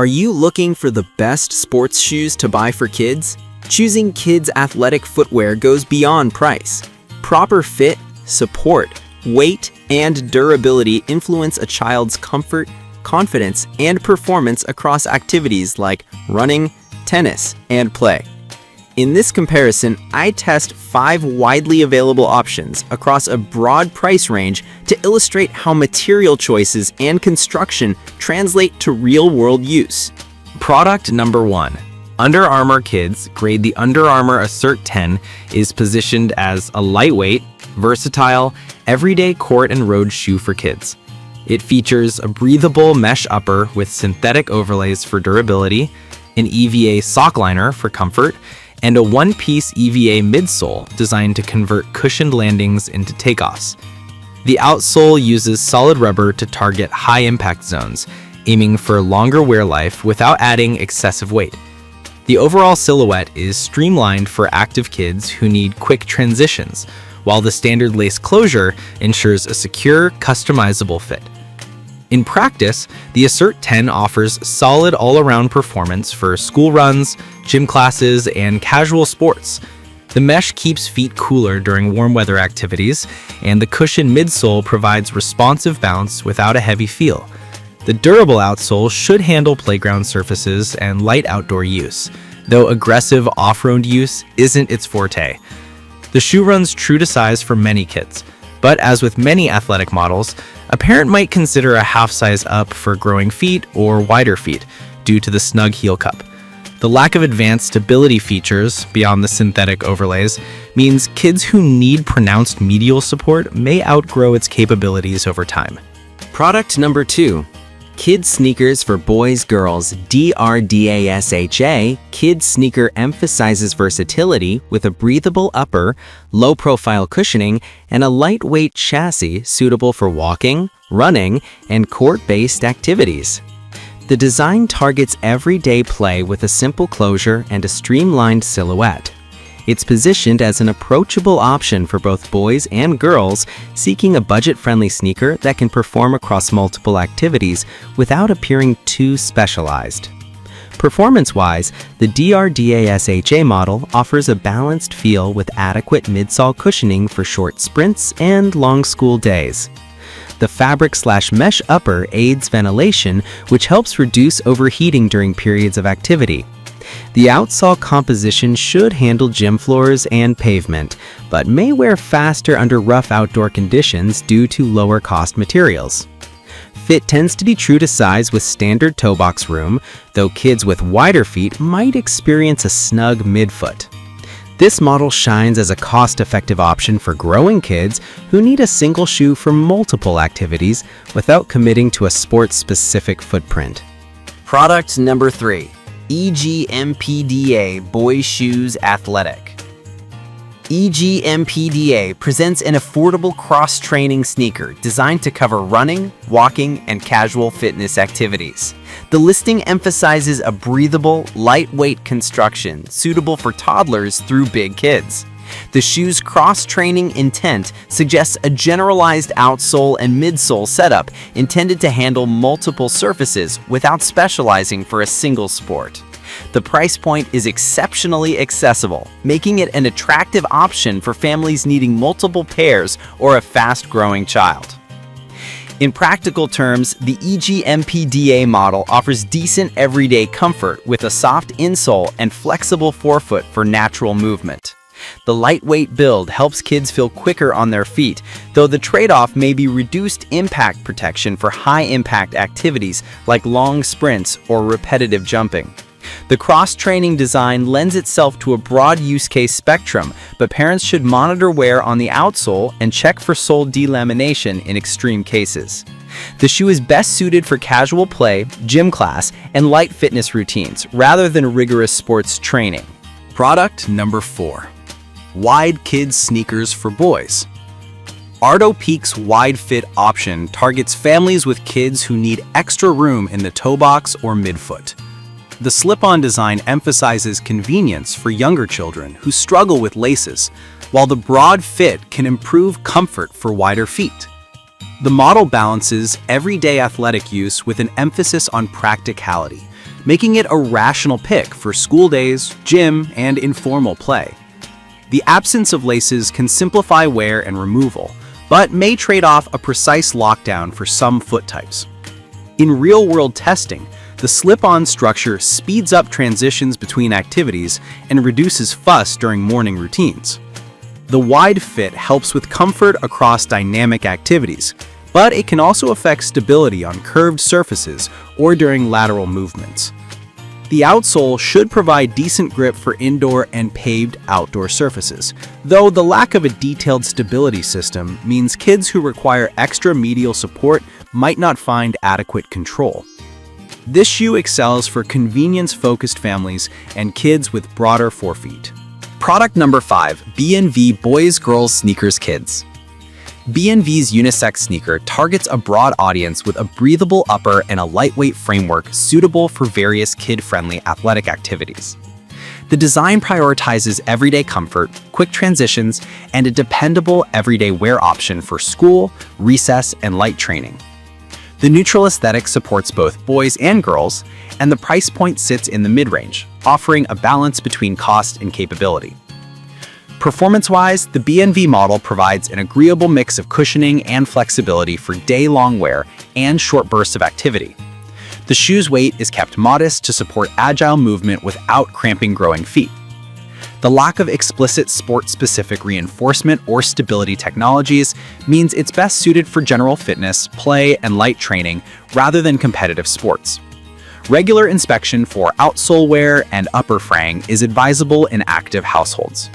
Are you looking for the best sports shoes to buy for kids? Choosing kids' athletic footwear goes beyond price. Proper fit, support, weight, and durability influence a child's comfort, confidence, and performance across activities like running, tennis, and play. In this comparison, I test 5 widely available options across a broad price range to illustrate how material choices and construction translate to real-world use. Product number 1. Under Armour Kids grade. The Under Armour Assert 10 is positioned as a lightweight, versatile, everyday court and road shoe for kids. It features a breathable mesh upper with synthetic overlays for durability, an EVA sock liner for comfort, and a one-piece EVA midsole designed to convert cushioned landings into takeoffs. The outsole uses solid rubber to target high-impact zones, aiming for longer wear life without adding excessive weight. The overall silhouette is streamlined for active kids who need quick transitions, while the standard lace closure ensures a secure, customizable fit. In practice, the Assert 10 offers solid all-around performance for school runs, gym classes, and casual sports. The mesh keeps feet cooler during warm weather activities, and the cushioned midsole provides responsive bounce without a heavy feel. The durable outsole should handle playground surfaces and light outdoor use, though aggressive off-road use isn't its forte. The shoe runs true to size for many kids, but as with many athletic models, a parent might consider a half size up for growing feet or wider feet due to the snug heel cup. The lack of advanced stability features beyond the synthetic overlays means kids who need pronounced medial support may outgrow its capabilities over time. Product number 2. Kids Sneakers for Boys Girls. DRDASHA Kids Sneaker emphasizes versatility with a breathable upper, low-profile cushioning, and a lightweight chassis suitable for walking, running, and court-based activities. The design targets everyday play with a simple closure and a streamlined silhouette. It's positioned as an approachable option for both boys and girls seeking a budget-friendly sneaker that can perform across multiple activities without appearing too specialized. Performance-wise, the DRDASHA model offers a balanced feel with adequate midsole cushioning for short sprints and long school days. The fabric/mesh upper aids ventilation, which helps reduce overheating during periods of activity. The outsole composition should handle gym floors and pavement, but may wear faster under rough outdoor conditions due to lower-cost materials. Fit tends to be true to size with standard toe box room, though kids with wider feet might experience a snug midfoot. This model shines as a cost-effective option for growing kids who need a single shoe for multiple activities without committing to a sports-specific footprint. Product number 3. EGMPDA Boys Shoes Athletic. EGMPDA presents an affordable cross-training sneaker designed to cover running, walking, and casual fitness activities. The listing emphasizes a breathable, lightweight construction suitable for toddlers through big kids. The shoe's cross-training intent suggests a generalized outsole and midsole setup intended to handle multiple surfaces without specializing for a single sport. The price point is exceptionally accessible, making it an attractive option for families needing multiple pairs or a fast-growing child. In practical terms, the EGMPDA model offers decent everyday comfort with a soft insole and flexible forefoot for natural movement. The lightweight build helps kids feel quicker on their feet, though the trade-off may be reduced impact protection for high-impact activities like long sprints or repetitive jumping. The cross-training design lends itself to a broad use case spectrum, but parents should monitor wear on the outsole and check for sole delamination in extreme cases. The shoe is best suited for casual play, gym class, and light fitness routines rather than rigorous sports training. Product number 4. Wide Kids Sneakers for Boys. Ardo Peak's wide fit option targets families with kids who need extra room in the toe box or midfoot. The slip-on design emphasizes convenience for younger children who struggle with laces, while the broad fit can improve comfort for wider feet. The model balances everyday athletic use with an emphasis on practicality, making it a rational pick for school days, gym, and informal play. The absence of laces can simplify wear and removal, but may trade off a precise lockdown for some foot types. In real-world testing, the slip-on structure speeds up transitions between activities and reduces fuss during morning routines. The wide fit helps with comfort across dynamic activities, but it can also affect stability on curved surfaces or during lateral movements. The outsole should provide decent grip for indoor and paved outdoor surfaces, though the lack of a detailed stability system means kids who require extra medial support might not find adequate control. This shoe excels for convenience-focused families and kids with broader forefeet. Product number 5, B&V Boys Girls Sneakers Kids. B&V's unisex sneaker targets a broad audience with a breathable upper and a lightweight framework suitable for various kid-friendly athletic activities. The design prioritizes everyday comfort, quick transitions, and a dependable everyday wear option for school, recess, and light training. The neutral aesthetic supports both boys and girls, and the price point sits in the mid-range, offering a balance between cost and capability. Performance-wise, the B&V model provides an agreeable mix of cushioning and flexibility for day-long wear and short bursts of activity. The shoe's weight is kept modest to support agile movement without cramping growing feet. The lack of explicit sport-specific reinforcement or stability technologies means it's best suited for general fitness, play, and light training rather than competitive sports. Regular inspection for outsole wear and upper fraying is advisable in active households.